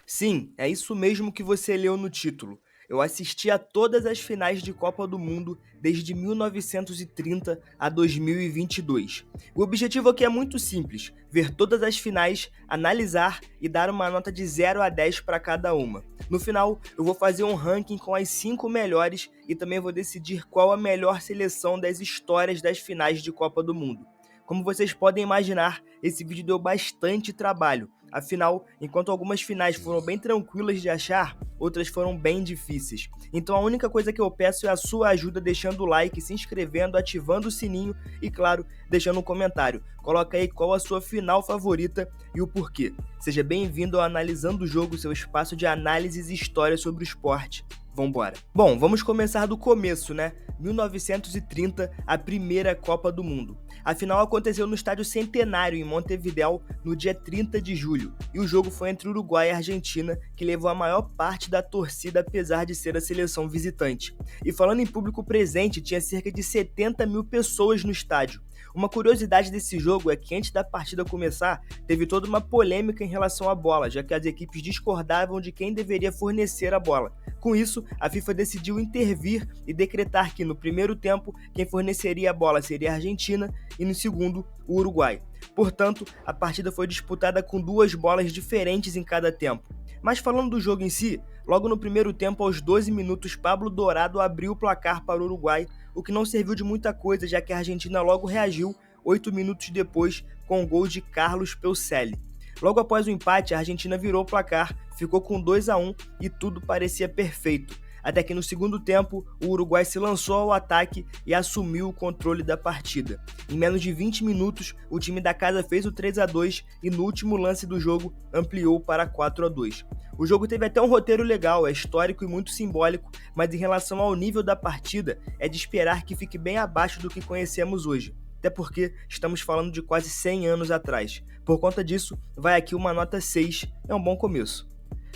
Sim, é isso mesmo que você leu no título. Eu assisti a todas as finais de Copa do Mundo desde 1930 a 2022. O objetivo aqui é muito simples: ver todas as finais, analisar e dar uma nota de 0 a 10 para cada uma. No final, eu vou fazer um ranking com as 5 melhores e também vou decidir qual a melhor seleção das histórias das finais de Copa do Mundo. Como vocês podem imaginar, esse vídeo deu bastante trabalho. Afinal, enquanto algumas finais foram bem tranquilas de achar, outras foram bem difíceis. Então a única coisa que eu peço é a sua ajuda deixando o like, se inscrevendo, ativando o sininho e, claro, deixando um comentário. Coloca aí qual a sua final favorita e o porquê. Seja bem-vindo ao Analisando o Jogo, seu espaço de análises e histórias sobre o esporte. Vambora. Bom, vamos começar do começo, né? 1930, a primeira Copa do Mundo. A final aconteceu no Estádio Centenário, em Montevidéu, no dia 30 de julho, e o jogo foi entre Uruguai e Argentina, que levou a maior parte da torcida, apesar de ser a seleção visitante. E falando em público presente, tinha cerca de 70 mil pessoas no estádio. Uma curiosidade desse jogo é que antes da partida começar, teve toda uma polêmica em relação à bola, já que as equipes discordavam de quem deveria fornecer a bola. Com isso, a FIFA decidiu intervir e decretar que no primeiro tempo quem forneceria a bola seria a Argentina e no segundo o Uruguai. Portanto, a partida foi disputada com duas bolas diferentes em cada tempo. Mas falando do jogo em si, logo no primeiro tempo, aos 12 minutos, Pablo Dourado abriu o placar para o Uruguai, o que não serviu de muita coisa, já que a Argentina logo reagiu 8 minutos depois com o gol de Carlos Peucelli. Logo após o empate, a Argentina virou o placar, ficou com 2-1 e tudo parecia perfeito. Até que no segundo tempo, o Uruguai se lançou ao ataque e assumiu o controle da partida. Em menos de 20 minutos, o time da casa fez o 3-2 e no último lance do jogo ampliou para 4-2. O jogo teve até um roteiro legal, é histórico e muito simbólico, mas em relação ao nível da partida, é de esperar que fique bem abaixo do que conhecemos hoje. Até porque estamos falando de quase 100 anos atrás. Por conta disso, vai aqui uma nota 6, é um bom começo.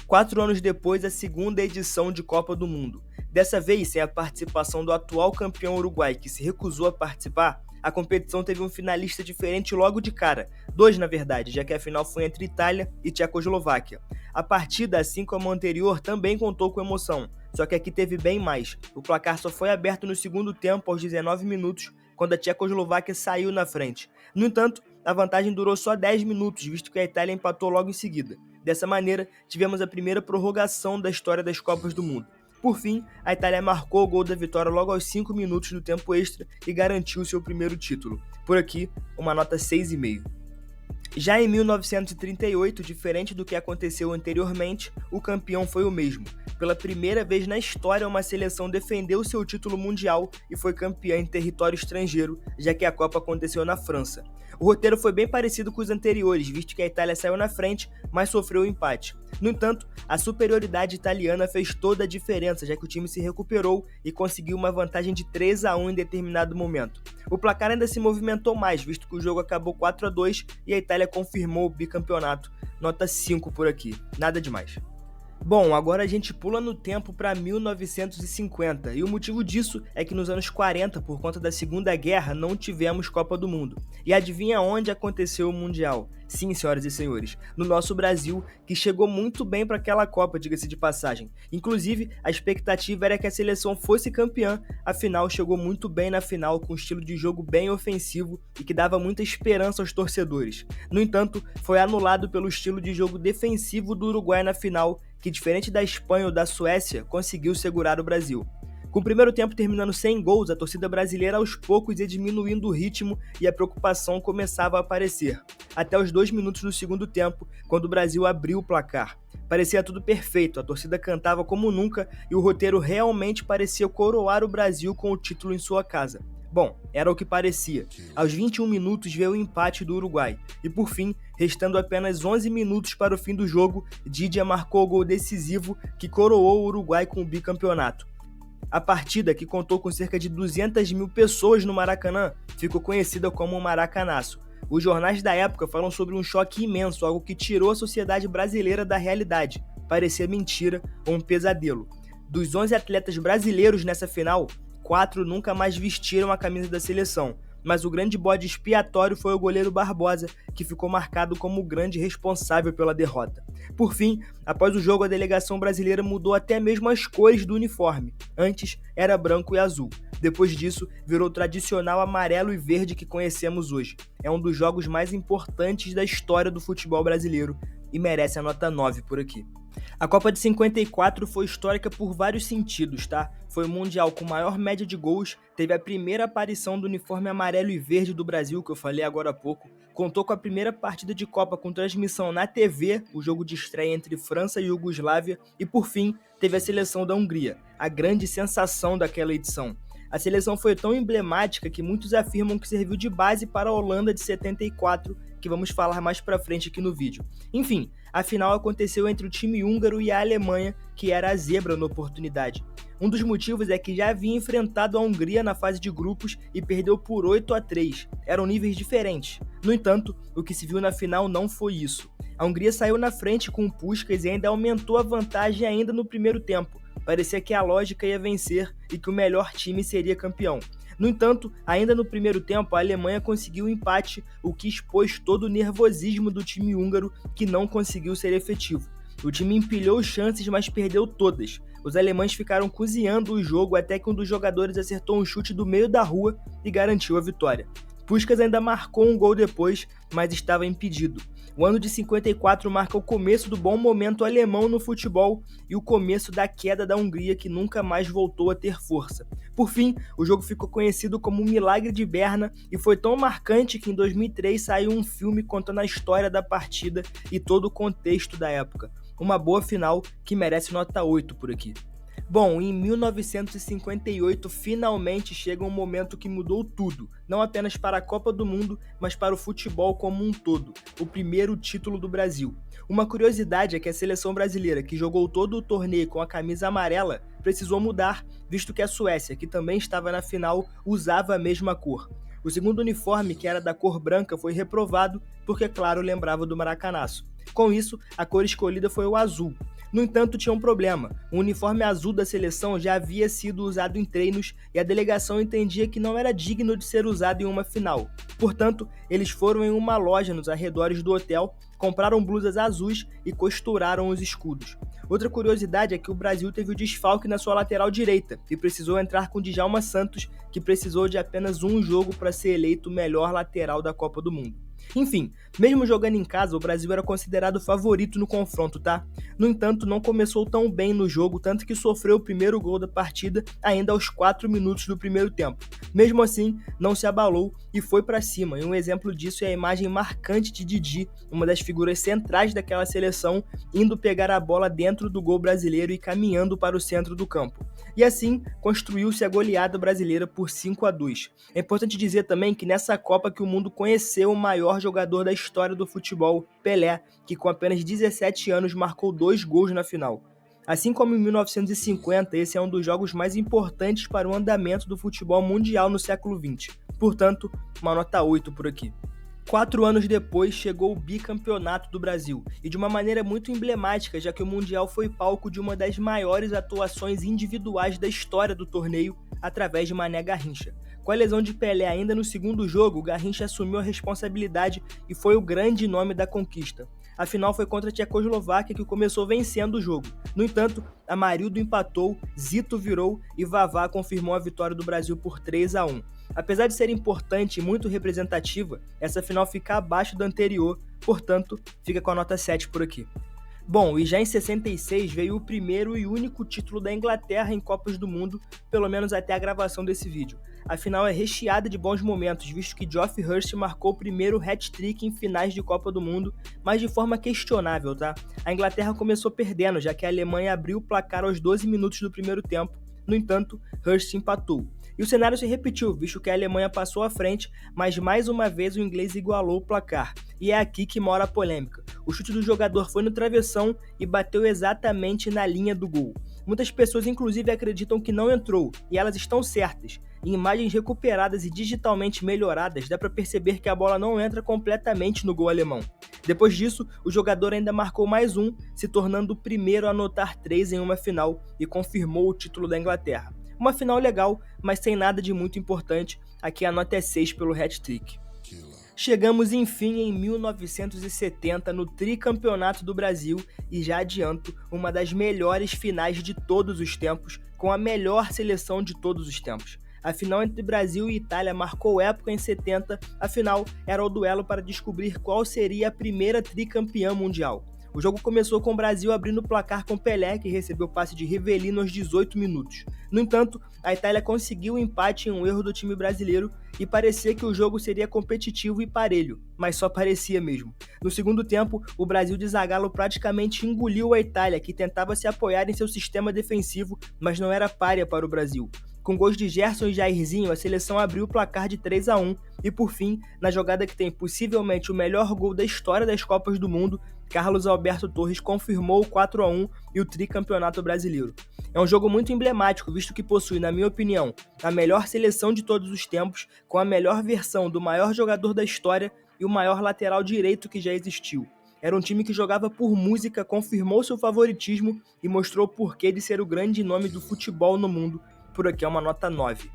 4 anos depois, a segunda edição de Copa do Mundo. Dessa vez, sem a participação do atual campeão Uruguai, que se recusou a participar, a competição teve um finalista diferente logo de cara. 2, na verdade, já que a final foi entre Itália e Tchecoslováquia. A partida, assim como a anterior, também contou com emoção, só que aqui teve bem mais. O placar só foi aberto no segundo tempo, aos 19 minutos, quando a Tchecoslováquia saiu na frente. No entanto, a vantagem durou só 10 minutos, visto que a Itália empatou logo em seguida. Dessa maneira, tivemos a primeira prorrogação da história das Copas do Mundo. Por fim, a Itália marcou o gol da vitória logo aos 5 minutos do tempo extra e garantiu seu primeiro título. Por aqui, uma nota 6,5. Já em 1938, diferente do que aconteceu anteriormente, o campeão foi o mesmo. Pela primeira vez na história, uma seleção defendeu seu título mundial e foi campeã em território estrangeiro, já que a Copa aconteceu na França. O roteiro foi bem parecido com os anteriores, visto que a Itália saiu na frente, mas sofreu o empate. No entanto, a superioridade italiana fez toda a diferença, já que o time se recuperou e conseguiu uma vantagem de 3-1 em determinado momento. O placar ainda se movimentou mais, visto que o jogo acabou 4-2 e a Itália confirmou o bicampeonato. Nota 5 por aqui, nada demais. Bom, agora a gente pula no tempo para 1950, e o motivo disso é que nos anos 40, por conta da Segunda Guerra, não tivemos Copa do Mundo. E adivinha onde aconteceu o Mundial? Sim, senhoras e senhores, no nosso Brasil, que chegou muito bem para aquela Copa, diga-se de passagem. Inclusive, a expectativa era que a seleção fosse campeã, afinal chegou muito bem na final, com um estilo de jogo bem ofensivo e que dava muita esperança aos torcedores. No entanto, foi anulado pelo estilo de jogo defensivo do Uruguai na final, que, diferente da Espanha ou da Suécia, conseguiu segurar o Brasil. Com o primeiro tempo terminando sem gols, a torcida brasileira aos poucos ia diminuindo o ritmo e a preocupação começava a aparecer. Até os 2 minutos do segundo tempo, quando o Brasil abriu o placar. Parecia tudo perfeito, a torcida cantava como nunca e o roteiro realmente parecia coroar o Brasil com o título em sua casa. Bom, era o que parecia. Aos 21 minutos veio o empate do Uruguai. E por fim, restando apenas 11 minutos para o fim do jogo, Didia marcou o gol decisivo que coroou o Uruguai com o bicampeonato. A partida, que contou com cerca de 200 mil pessoas no Maracanã, ficou conhecida como o Maracanaço. Os jornais da época falam sobre um choque imenso, algo que tirou a sociedade brasileira da realidade. Parecia mentira ou um pesadelo. Dos 11 atletas brasileiros nessa final, 4 nunca mais vestiram a camisa da seleção. mas o grande bode expiatório foi o goleiro Barbosa, que ficou marcado como o grande responsável pela derrota. Por fim, após o jogo, a delegação brasileira mudou até mesmo as cores do uniforme. Antes era branco e azul. Depois disso, virou o tradicional amarelo e verde que conhecemos hoje. É um dos jogos mais importantes da história do futebol brasileiro e merece a nota 9 por aqui. A Copa de 54 foi histórica por vários sentidos, tá? Foi o mundial com maior média de gols, teve a primeira aparição do uniforme amarelo e verde do Brasil, que eu falei agora há pouco, contou com a primeira partida de Copa com transmissão na TV, o jogo de estreia entre França e Iugoslávia, e por fim, teve a seleção da Hungria, a grande sensação daquela edição. A seleção foi tão emblemática que muitos afirmam que serviu de base para a Holanda de 74, que vamos falar mais pra frente aqui no vídeo. Enfim, a final aconteceu entre o time húngaro e a Alemanha, que era a zebra na oportunidade. Um dos motivos é que já havia enfrentado a Hungria na fase de grupos e perdeu por 8-3. Eram níveis diferentes. No entanto, o que se viu na final não foi isso. A Hungria saiu na frente com o Puskás e ainda aumentou a vantagem ainda no primeiro tempo. Parecia que a lógica ia vencer e que o melhor time seria campeão. No entanto, ainda no primeiro tempo, a Alemanha conseguiu o empate, o que expôs todo o nervosismo do time húngaro, que não conseguiu ser efetivo. O time empilhou chances, mas perdeu todas. Os alemães ficaram cozinhando o jogo até que um dos jogadores acertou um chute do meio da rua e garantiu a vitória. Puskás ainda marcou um gol depois, mas estava impedido. O ano de 54 marca o começo do bom momento alemão no futebol e o começo da queda da Hungria, que nunca mais voltou a ter força. Por fim, o jogo ficou conhecido como o Milagre de Berna e foi tão marcante que em 2003 saiu um filme contando a história da partida e todo o contexto da época. Uma boa final que merece nota 8 por aqui. Bom, em 1958 finalmente chega um momento que mudou tudo, não apenas para a Copa do Mundo, mas para o futebol como um todo, o primeiro título do Brasil. Uma curiosidade é que a seleção brasileira, que jogou todo o torneio com a camisa amarela, precisou mudar, visto que a Suécia, que também estava na final, usava a mesma cor. O segundo uniforme, que era da cor branca, foi reprovado porque, claro, lembrava do Maracanaço. Com isso, a cor escolhida foi o azul. No entanto, tinha um problema. O uniforme azul da seleção já havia sido usado em treinos e a delegação entendia que não era digno de ser usado em uma final. Portanto, eles foram em uma loja nos arredores do hotel, compraram blusas azuis e costuraram os escudos. Outra curiosidade é que o Brasil teve o desfalque na sua lateral direita e precisou entrar com Djalma Santos, que precisou de apenas um jogo para ser eleito o melhor lateral da Copa do Mundo. Enfim, mesmo jogando em casa, o Brasil era considerado favorito no confronto, tá? No entanto, não começou tão bem no jogo, tanto que sofreu o primeiro gol da partida ainda aos 4 minutos do primeiro tempo. Mesmo assim, não se abalou e foi pra cima, e um exemplo disso é a imagem marcante de Didi, uma das figuras centrais daquela seleção, indo pegar a bola dentro do gol brasileiro e caminhando para o centro do campo. E assim, construiu-se a goleada brasileira por 5-2. É importante dizer também que nessa Copa que o mundo conheceu o maior jogador da história do futebol, Pelé, que com apenas 17 anos marcou 2 gols na final. Assim como em 1950, esse é um dos jogos mais importantes para o andamento do futebol mundial no século XX. Portanto, uma nota 8 por aqui. 4 anos depois chegou o bicampeonato do Brasil, e de uma maneira muito emblemática, já que o Mundial foi palco de uma das maiores atuações individuais da história do torneio, através de Mané Garrincha. Com a lesão de Pelé ainda no segundo jogo, Garrincha assumiu a responsabilidade e foi o grande nome da conquista. A final foi contra a Tchecoslováquia, que começou vencendo o jogo. No entanto, Amarildo empatou, Zito virou e Vavá confirmou a vitória do Brasil por 3-1. Apesar de ser importante e muito representativa, essa final fica abaixo da anterior, portanto, fica com a nota 7 por aqui. Bom, e já em 66 veio o primeiro e único título da Inglaterra em Copas do Mundo, pelo menos até a gravação desse vídeo. A final é recheada de bons momentos, visto que Geoff Hurst marcou o primeiro hat-trick em finais de Copa do Mundo, mas de forma questionável, tá? A Inglaterra começou perdendo, já que a Alemanha abriu o placar aos 12 minutos do primeiro tempo. No entanto, Hurst empatou. E o cenário se repetiu, visto que a Alemanha passou à frente, mas mais uma vez o inglês igualou o placar. E é aqui que mora a polêmica. O chute do jogador foi no travessão e bateu exatamente na linha do gol. Muitas pessoas inclusive acreditam que não entrou, e elas estão certas. Em imagens recuperadas e digitalmente melhoradas, dá para perceber que a bola não entra completamente no gol alemão. Depois disso, o jogador ainda marcou mais um, se tornando o primeiro a anotar 3 em uma final e confirmou o título da Inglaterra. Uma final legal, mas sem nada de muito importante, aqui a nota é 6 pelo hat-trick. Chegamos enfim em 1970 no tricampeonato do Brasil e já adianto, uma das melhores finais de todos os tempos, com a melhor seleção de todos os tempos. A final entre Brasil e Itália marcou época em 70, afinal era o duelo para descobrir qual seria a primeira tricampeã mundial. O jogo começou com o Brasil abrindo o placar com Pelé, que recebeu passe de Rivelino aos 18 minutos. No entanto, a Itália conseguiu o empate em um erro do time brasileiro e parecia que o jogo seria competitivo e parelho, mas só parecia mesmo. No segundo tempo, o Brasil de Zagallo praticamente engoliu a Itália, que tentava se apoiar em seu sistema defensivo, mas não era párea para o Brasil. Com gols de Gerson e Jairzinho, a seleção abriu o placar de 3-1 e, por fim, na jogada que tem possivelmente o melhor gol da história das Copas do Mundo, Carlos Alberto Torres confirmou o 4-1 e o tricampeonato brasileiro. É um jogo muito emblemático, visto que possui, na minha opinião, a melhor seleção de todos os tempos, com a melhor versão do maior jogador da história e o maior lateral direito que já existiu. Era um time que jogava por música, confirmou seu favoritismo e mostrou o porquê de ser o grande nome do futebol no mundo. Por aqui é uma nota 9.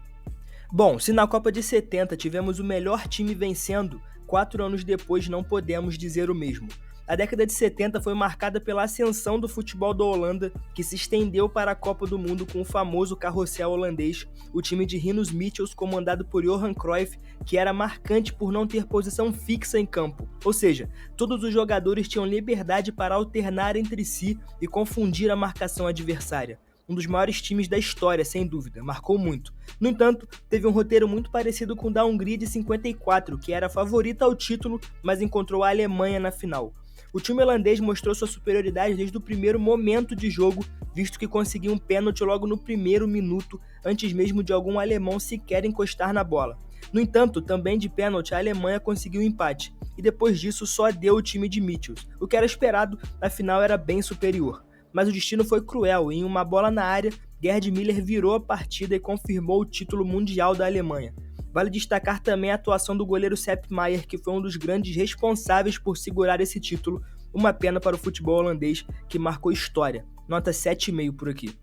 Bom, se na Copa de 70 tivemos o melhor time vencendo, 4 anos depois não podemos dizer o mesmo. A década de 70 foi marcada pela ascensão do futebol da Holanda, que se estendeu para a Copa do Mundo com o famoso carrossel holandês, o time de Rinus Michels, comandado por Johan Cruyff, que era marcante por não ter posição fixa em campo. Ou seja, todos os jogadores tinham liberdade para alternar entre si e confundir a marcação adversária. Um dos maiores times da história, sem dúvida, marcou muito. No entanto, teve um roteiro muito parecido com o da Hungria de 54, que era a favorita ao título, mas encontrou a Alemanha na final. O time holandês mostrou sua superioridade desde o primeiro momento de jogo, visto que conseguiu um pênalti logo no primeiro minuto, antes mesmo de algum alemão sequer encostar na bola. No entanto, também de pênalti, a Alemanha conseguiu o empate, e depois disso só deu o time de Michels. O que era esperado, afinal era bem superior. Mas o destino foi cruel e em uma bola na área, Gerd Müller virou a partida e confirmou o título mundial da Alemanha. Vale destacar também a atuação do goleiro Sepp Maier, que foi um dos grandes responsáveis por segurar esse título, uma pena para o futebol holandês que marcou história, nota 7,5 por aqui.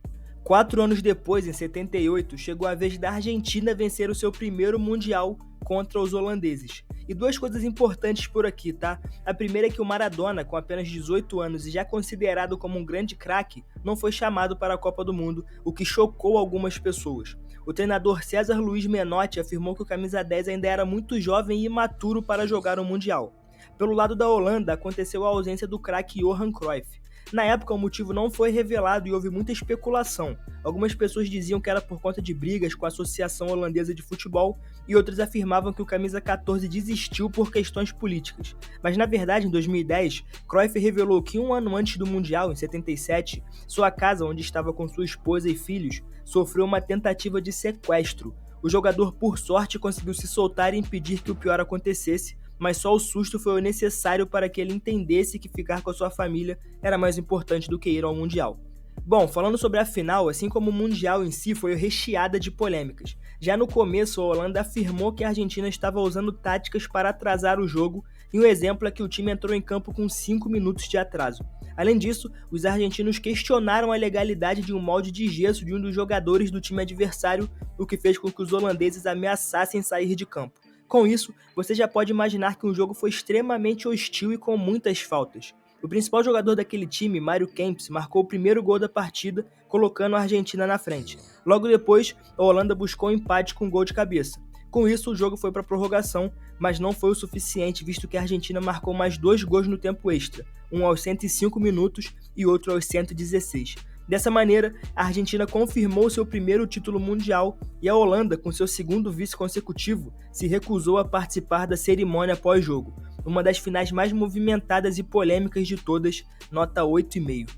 4 anos depois, em 78, chegou a vez da Argentina vencer o seu primeiro Mundial contra os holandeses. E duas coisas importantes por aqui, tá? A primeira é que o Maradona, com apenas 18 anos e já considerado como um grande craque, não foi chamado para a Copa do Mundo, o que chocou algumas pessoas. O treinador César Luiz Menotti afirmou que o camisa 10 ainda era muito jovem e imaturo para jogar o Mundial. Pelo lado da Holanda, aconteceu a ausência do craque Johan Cruyff. Na época, o motivo não foi revelado e houve muita especulação. Algumas pessoas diziam que era por conta de brigas com a Associação Holandesa de Futebol e outras afirmavam que o camisa 14 desistiu por questões políticas. Mas na verdade, em 2010, Cruyff revelou que um ano antes do Mundial, em 77, sua casa, onde estava com sua esposa e filhos, sofreu uma tentativa de sequestro. O jogador, por sorte, conseguiu se soltar e impedir que o pior acontecesse, mas só o susto foi o necessário para que ele entendesse que ficar com a sua família era mais importante do que ir ao Mundial. Bom, falando sobre a final, assim como o Mundial em si foi recheada de polêmicas. Já no começo, a Holanda afirmou que a Argentina estava usando táticas para atrasar o jogo, e um exemplo é que o time entrou em campo com 5 minutos de atraso. Além disso, os argentinos questionaram a legalidade de um molde de gesso de um dos jogadores do time adversário, o que fez com que os holandeses ameaçassem sair de campo. Com isso, você já pode imaginar que o jogo foi extremamente hostil e com muitas faltas. O principal jogador daquele time, Mário Kempis, marcou o primeiro gol da partida, colocando a Argentina na frente. Logo depois, a Holanda buscou um empate com um gol de cabeça. Com isso, o jogo foi para a prorrogação, mas não foi o suficiente, visto que a Argentina marcou mais 2 gols no tempo extra, um aos 105 minutos e outro aos 116. Dessa maneira, a Argentina confirmou seu primeiro título mundial e a Holanda, com seu segundo vice consecutivo, se recusou a participar da cerimônia pós-jogo. Uma das finais mais movimentadas e polêmicas de todas, nota 8,5.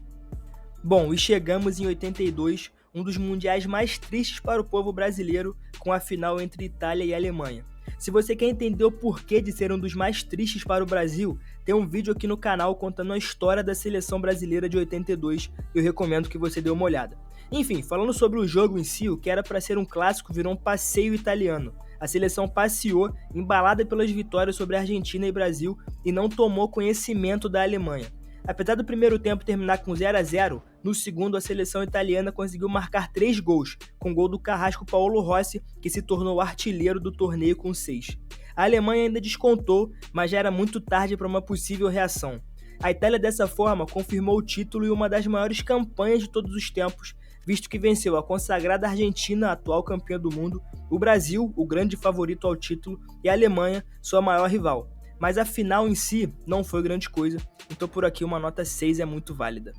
Bom, e chegamos em 82, um dos mundiais mais tristes para o povo brasileiro, com a final entre Itália e Alemanha. Se você quer entender o porquê de ser um dos mais tristes para o Brasil, tem um vídeo aqui no canal contando a história da seleção brasileira de 82 e eu recomendo que você dê uma olhada. Enfim, falando sobre o jogo em si, o que era para ser um clássico virou um passeio italiano. A seleção passeou, embalada pelas vitórias sobre a Argentina e Brasil, e não tomou conhecimento da Alemanha. Apesar do primeiro tempo terminar com 0-0, no segundo a seleção italiana conseguiu marcar 3 gols, com o gol do carrasco Paolo Rossi, que se tornou artilheiro do torneio com 6. A Alemanha ainda descontou, mas já era muito tarde para uma possível reação. A Itália dessa forma confirmou o título e uma das maiores campanhas de todos os tempos, visto que venceu a consagrada Argentina, atual campeã do mundo, o Brasil, o grande favorito ao título, e a Alemanha, sua maior rival. Mas a final em si não foi grande coisa, então por aqui uma nota 6 é muito válida.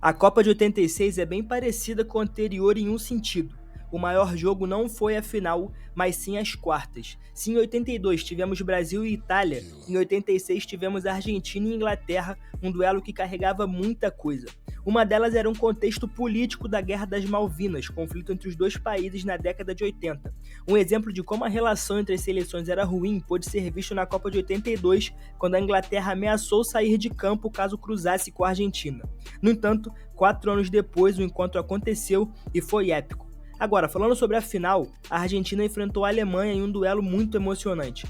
A Copa de 86 é bem parecida com a anterior em um sentido. O maior jogo não foi a final, mas sim as quartas. Se em 82 tivemos Brasil e Itália, em 86 tivemos Argentina e Inglaterra, um duelo que carregava muita coisa. Uma delas era um contexto político da Guerra das Malvinas, conflito entre os dois países na década de 80. Um exemplo de como a relação entre as seleções era ruim pôde ser visto na Copa de 82, quando a Inglaterra ameaçou sair de campo caso cruzasse com a Argentina. No entanto, 4 anos depois o encontro aconteceu e foi épico. Agora, falando sobre a final, a Argentina enfrentou a Alemanha em um duelo muito emocionante.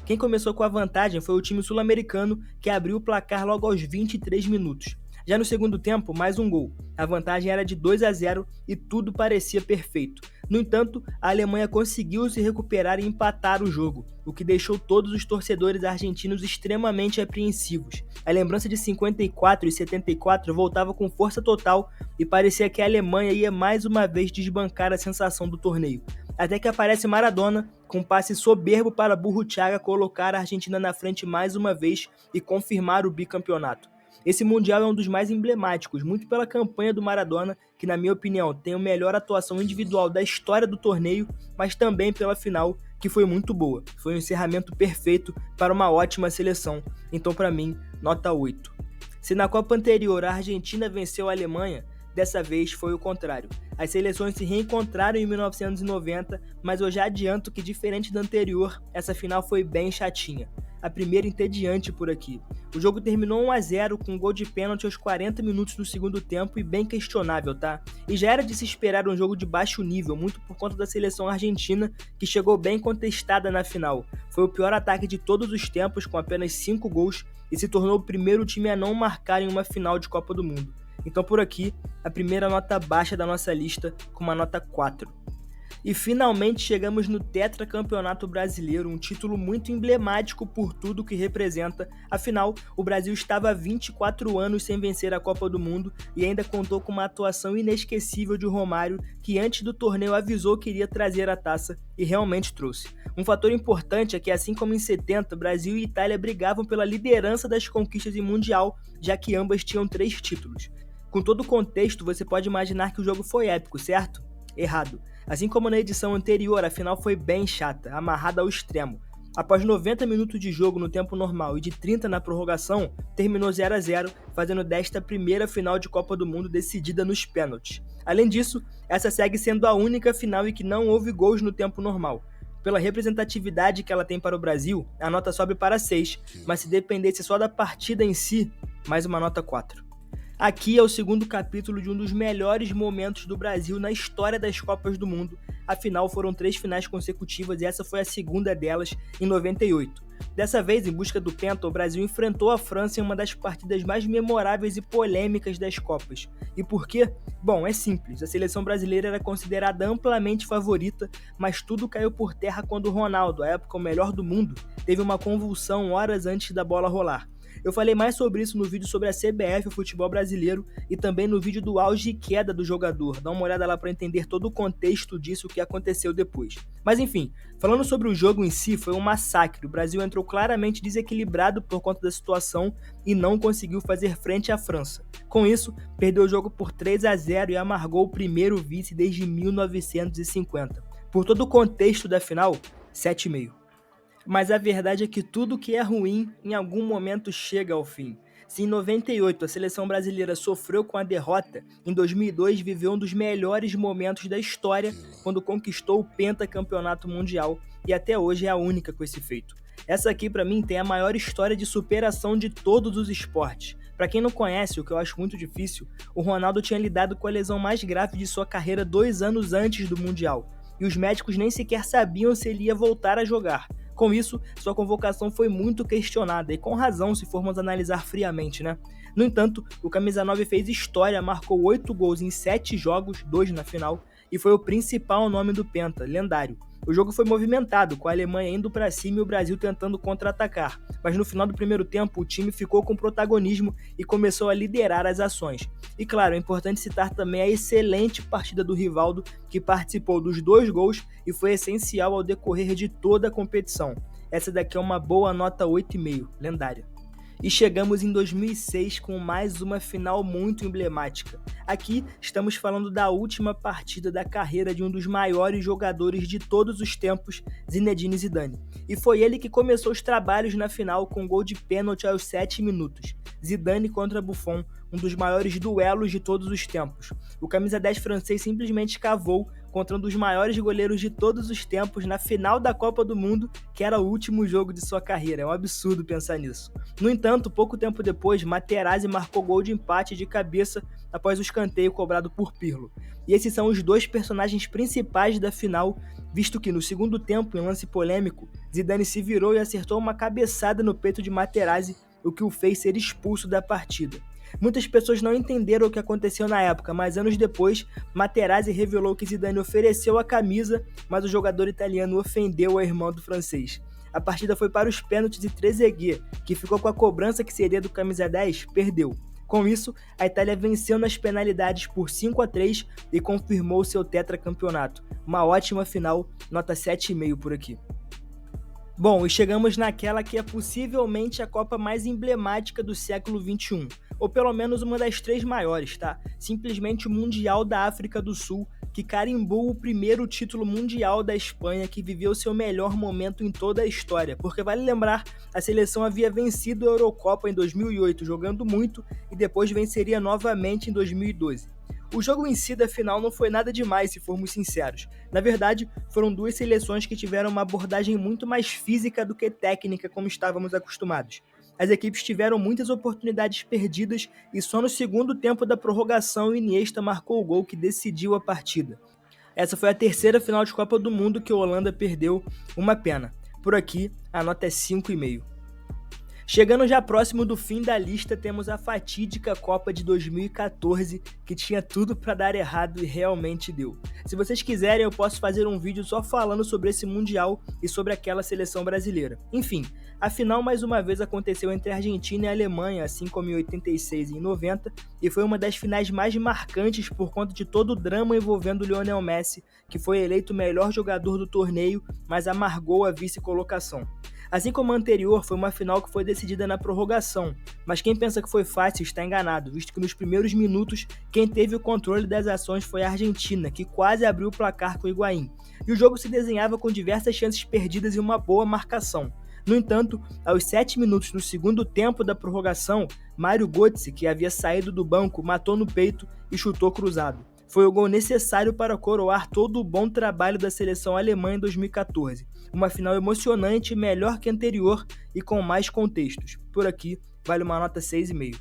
Quem começou com a vantagem foi o time sul-americano, que abriu o placar logo aos 23 minutos. Já no segundo tempo, mais um gol. A vantagem era de 2-0 e tudo parecia perfeito. No entanto, a Alemanha conseguiu se recuperar e empatar o jogo, o que deixou todos os torcedores argentinos extremamente apreensivos. A lembrança de 54 e 74 voltava com força total e parecia que a Alemanha ia mais uma vez desbancar a sensação do torneio. Até que aparece Maradona com um passe soberbo para Burruchaga colocar a Argentina na frente mais uma vez e confirmar o bicampeonato. Esse Mundial é um dos mais emblemáticos, muito pela campanha do Maradona, que na minha opinião tem a melhor atuação individual da história do torneio, mas também pela final, que foi muito boa. Foi um encerramento perfeito para uma ótima seleção, então para mim, nota 8. Se na Copa anterior a Argentina venceu a Alemanha, dessa vez foi o contrário. As seleções se reencontraram em 1990, mas eu já adianto que diferente da anterior, essa final foi bem chatinha. A primeira entediante por aqui. O jogo terminou 1-0 com um gol de pênalti aos 40 minutos do segundo tempo e bem questionável, tá? E já era de se esperar um jogo de baixo nível, muito por conta da seleção argentina, que chegou bem contestada na final. Foi o pior ataque de todos os tempos, com apenas 5 gols, e se tornou o primeiro time a não marcar em uma final de Copa do Mundo. Então por aqui, a primeira nota baixa da nossa lista, com uma nota 4. E finalmente chegamos no Tetracampeonato Brasileiro, um título muito emblemático por tudo que representa. Afinal, o Brasil estava há 24 anos sem vencer a Copa do Mundo e ainda contou com uma atuação inesquecível de Romário, que antes do torneio avisou que iria trazer a taça e realmente trouxe. Um fator importante é que, assim como em 70, Brasil e Itália brigavam pela liderança das conquistas em Mundial, já que ambas tinham 3 títulos. Com todo o contexto, você pode imaginar que o jogo foi épico, certo? Errado. Assim como na edição anterior, a final foi bem chata, amarrada ao extremo. Após 90 minutos de jogo no tempo normal e de 30 na prorrogação, terminou 0-0, fazendo desta a primeira final de Copa do Mundo decidida nos pênaltis. Além disso, essa segue sendo a única final em que não houve gols no tempo normal. Pela representatividade que ela tem para o Brasil, a nota sobe para 6, mas se dependesse só da partida em si, mais uma nota 4. Aqui é o segundo capítulo de um dos melhores momentos do Brasil na história das Copas do Mundo. Afinal, foram 3 finais consecutivas e essa foi a segunda delas, em 98. Dessa vez, em busca do Penta, o Brasil enfrentou a França em uma das partidas mais memoráveis e polêmicas das Copas. E por quê? Bom, é simples, a seleção brasileira era considerada amplamente favorita, mas tudo caiu por terra quando o Ronaldo, à época o melhor do mundo, teve uma convulsão horas antes da bola rolar. Eu falei mais sobre isso no vídeo sobre a CBF e o futebol brasileiro e também no vídeo do auge e queda do jogador. Dá uma olhada lá para entender todo o contexto disso, o que aconteceu depois. Mas enfim, falando sobre o jogo em si, foi um massacre. O Brasil entrou claramente desequilibrado por conta da situação e não conseguiu fazer frente à França. Com isso, perdeu o jogo por 3-0 e amargou o primeiro vice desde 1950. Por todo o contexto da final, 7,5. Mas a verdade é que tudo que é ruim, em algum momento chega ao fim. Se em 98 a seleção brasileira sofreu com a derrota, em 2002 viveu um dos melhores momentos da história quando conquistou o pentacampeonato mundial e até hoje é a única com esse feito. Essa aqui pra mim tem a maior história de superação de todos os esportes. Pra quem não conhece, o que eu acho muito difícil, o Ronaldo tinha lidado com a lesão mais grave de sua carreira 2 anos antes do Mundial, e os médicos nem sequer sabiam se ele ia voltar a jogar. Com isso, sua convocação foi muito questionada, e com razão se formos analisar friamente, né? No entanto, o camisa 9 fez história, marcou 8 gols em 7 jogos, 2 na final, e foi o principal nome do Penta, lendário. O jogo foi movimentado, com a Alemanha indo para cima e o Brasil tentando contra-atacar, mas no final do primeiro tempo o time ficou com protagonismo e começou a liderar as ações. E claro, é importante citar também a excelente partida do Rivaldo, que participou dos 2 gols e foi essencial ao decorrer de toda a competição. Essa daqui é uma boa nota 8,5, lendária. E chegamos em 2006 com mais uma final muito emblemática. Aqui estamos falando da última partida da carreira de um dos maiores jogadores de todos os tempos, Zinedine Zidane. E foi ele que começou os trabalhos na final com um gol de pênalti aos 7 minutos. Zidane contra Buffon, um dos maiores duelos de todos os tempos. O camisa 10 francês simplesmente cavou contra um dos maiores goleiros de todos os tempos na final da Copa do Mundo, que era o último jogo de sua carreira. É um absurdo pensar nisso. No entanto, pouco tempo depois, Materazzi marcou gol de empate de cabeça após o escanteio cobrado por Pirlo. E esses são os 2 personagens principais da final, visto que no segundo tempo, em lance polêmico, Zidane se virou e acertou uma cabeçada no peito de Materazzi, o que o fez ser expulso da partida. Muitas pessoas não entenderam o que aconteceu na época, mas anos depois, Materazzi revelou que Zidane ofereceu a camisa, mas o jogador italiano ofendeu a irmã do francês. A partida foi para os pênaltis e Trezeguet, que ficou com a cobrança que seria do camisa 10, perdeu. Com isso, a Itália venceu nas penalidades por 5-3 e confirmou seu tetracampeonato. Uma ótima final, nota 7,5 por aqui. Bom, e chegamos naquela que é possivelmente a Copa mais emblemática do século XXI, ou pelo menos uma das 3 maiores, tá? Simplesmente o Mundial da África do Sul, que carimbou o primeiro título mundial da Espanha, que viveu seu melhor momento em toda a história, porque vale lembrar, a seleção havia vencido a Eurocopa em 2008 jogando muito e depois venceria novamente em 2012. O jogo em si da final não foi nada demais, se formos sinceros. Na verdade, foram 2 seleções que tiveram uma abordagem muito mais física do que técnica, como estávamos acostumados. As equipes tiveram muitas oportunidades perdidas e só no segundo tempo da prorrogação o Iniesta marcou o gol que decidiu a partida. Essa foi a 3ª final de Copa do Mundo que a Holanda perdeu, uma pena. Por aqui, a nota é 5,5. Chegando já próximo do fim da lista, temos a fatídica Copa de 2014, que tinha tudo para dar errado e realmente deu. Se vocês quiserem, eu posso fazer um vídeo só falando sobre esse Mundial e sobre aquela seleção brasileira. Enfim, a final mais uma vez aconteceu entre a Argentina e a Alemanha, assim como em 86 e em 90, e foi uma das finais mais marcantes por conta de todo o drama envolvendo Lionel Messi, que foi eleito o melhor jogador do torneio, mas amargou a vice-colocação. Assim como a anterior, foi uma final que foi decidida na prorrogação, mas quem pensa que foi fácil está enganado, visto que nos primeiros minutos quem teve o controle das ações foi a Argentina, que quase abriu o placar com o Higuaín, e o jogo se desenhava com diversas chances perdidas e uma boa marcação. No entanto, aos 7 minutos do segundo tempo da prorrogação, Mário Götze, que havia saído do banco, matou no peito e chutou cruzado. Foi o gol necessário para coroar todo o bom trabalho da seleção alemã em 2014. Uma final emocionante, melhor que a anterior e com mais contextos. Por aqui, vale uma nota 6,5.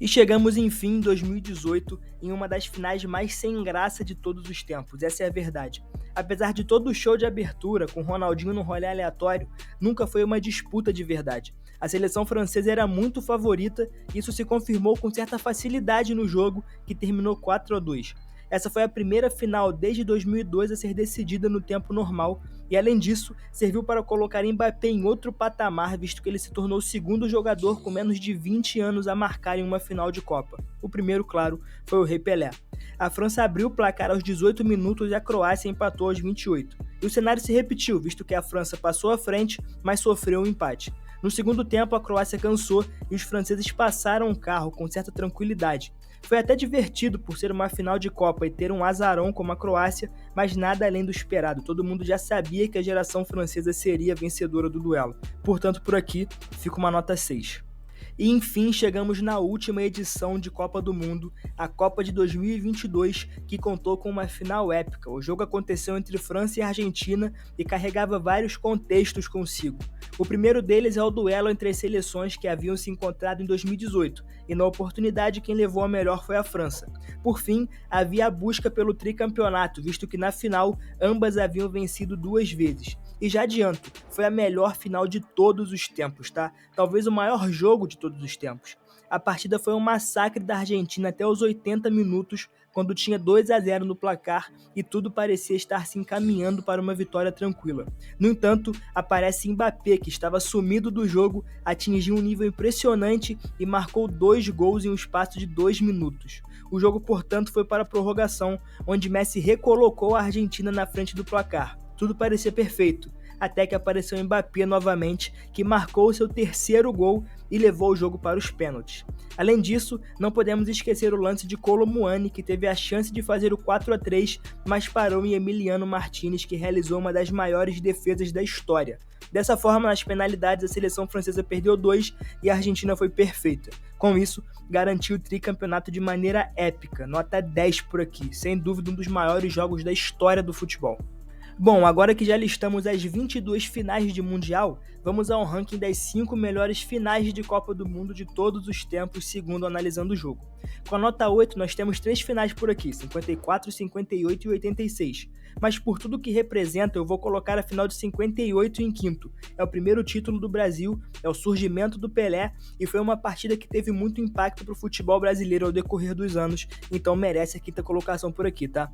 E chegamos enfim em 2018 em uma das finais mais sem graça de todos os tempos, essa é a verdade. Apesar de todo o show de abertura, com Ronaldinho no rolê aleatório, nunca foi uma disputa de verdade. A seleção francesa era muito favorita e isso se confirmou com certa facilidade no jogo, que terminou 4-2. Essa foi a primeira final desde 2002 a ser decidida no tempo normal e, além disso, serviu para colocar Mbappé em outro patamar, visto que ele se tornou o segundo jogador com menos de 20 anos a marcar em uma final de Copa. O primeiro, claro, foi o Rei Pelé. A França abriu o placar aos 18 minutos e a Croácia empatou aos 28. E o cenário se repetiu, visto que a França passou à frente, mas sofreu um empate. No segundo tempo, a Croácia cansou e os franceses passaram o carro com certa tranquilidade. Foi até divertido por ser uma final de Copa e ter um azarão como a Croácia, mas nada além do esperado. Todo mundo já sabia que a geração francesa seria a vencedora do duelo. Portanto, por aqui, fica uma nota 6. E enfim, chegamos na última edição de Copa do Mundo, a Copa de 2022, que contou com uma final épica. O jogo aconteceu entre França e Argentina e carregava vários contextos consigo. O primeiro deles é o duelo entre as seleções que haviam se encontrado em 2018, e na oportunidade quem levou a melhor foi a França. Por fim, havia a busca pelo tricampeonato, visto que na final ambas haviam vencido 2 vezes. E já adianto, foi a melhor final de todos os tempos, tá? Talvez o maior jogo de todos os tempos. A partida foi um massacre da Argentina até os 80 minutos, quando tinha 2-0 no placar e tudo parecia estar se encaminhando para uma vitória tranquila. No entanto, aparece Mbappé, que estava sumido do jogo, atingiu um nível impressionante e marcou 2 gols em um espaço de 2 minutos. O jogo, portanto, foi para a prorrogação, onde Messi recolocou a Argentina na frente do placar. Tudo parecia perfeito, até que apareceu Mbappé novamente, que marcou seu terceiro gol e levou o jogo para os pênaltis. Além disso, não podemos esquecer o lance de Kolo Muani, que teve a chance de fazer o 4-3, mas parou em Emiliano Martinez, que realizou uma das maiores defesas da história. Dessa forma, nas penalidades, a seleção francesa perdeu 2 e a Argentina foi perfeita. Com isso, garantiu o tricampeonato de maneira épica, nota 10 por aqui, sem dúvida um dos maiores jogos da história do futebol. Bom, agora que já listamos as 22 finais de Mundial, vamos ao ranking das 5 melhores finais de Copa do Mundo de todos os tempos, segundo Analisando o Jogo. Com a nota 8, nós temos 3 finais por aqui, 54, 58 e 86. Mas por tudo que representa, eu vou colocar a final de 58 em quinto. É o primeiro título do Brasil, é o surgimento do Pelé e foi uma partida que teve muito impacto para o futebol brasileiro ao decorrer dos anos, então merece a quinta colocação por aqui, tá?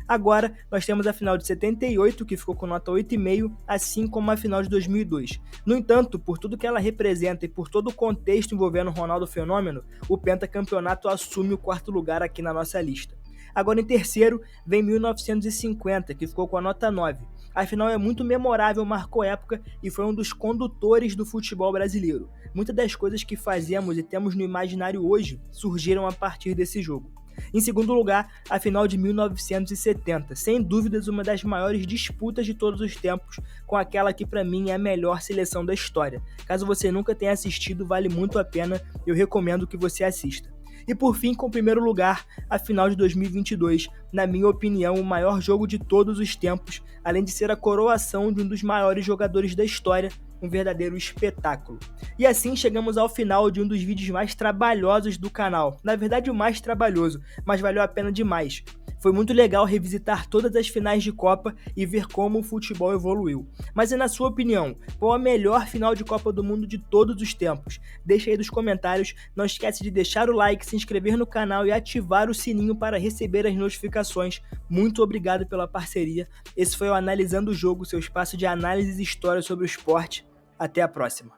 Agora, nós temos a final de 78, que ficou com nota 8,5, assim como a final de 2002. No entanto, por tudo que ela representa e por todo o contexto envolvendo o Ronaldo Fenômeno, o pentacampeonato assume o 4º lugar aqui na nossa lista. Agora, em terceiro, vem 1950, que ficou com a nota 9. A final é muito memorável, marcou época e foi um dos condutores do futebol brasileiro. Muitas das coisas que fazemos e temos no imaginário hoje surgiram a partir desse jogo. Em segundo lugar, a final de 1970, sem dúvidas uma das maiores disputas de todos os tempos, com aquela que para mim é a melhor seleção da história. Caso você nunca tenha assistido, vale muito a pena, eu recomendo que você assista. E por fim, com o primeiro lugar, a final de 2022, na minha opinião, o maior jogo de todos os tempos, além de ser a coroação de um dos maiores jogadores da história, um verdadeiro espetáculo. E assim chegamos ao final de um dos vídeos mais trabalhosos do canal. Na verdade, o mais trabalhoso, mas valeu a pena demais. Foi muito legal revisitar todas as finais de Copa e ver como o futebol evoluiu. Mas e na sua opinião, qual a melhor final de Copa do Mundo de todos os tempos? Deixa aí nos comentários, não esquece de deixar o like, se inscrever no canal e ativar o sininho para receber as notificações. Muito obrigado pela parceria. Esse foi o Analisando o Jogo, seu espaço de análise e história sobre o esporte. Até a próxima.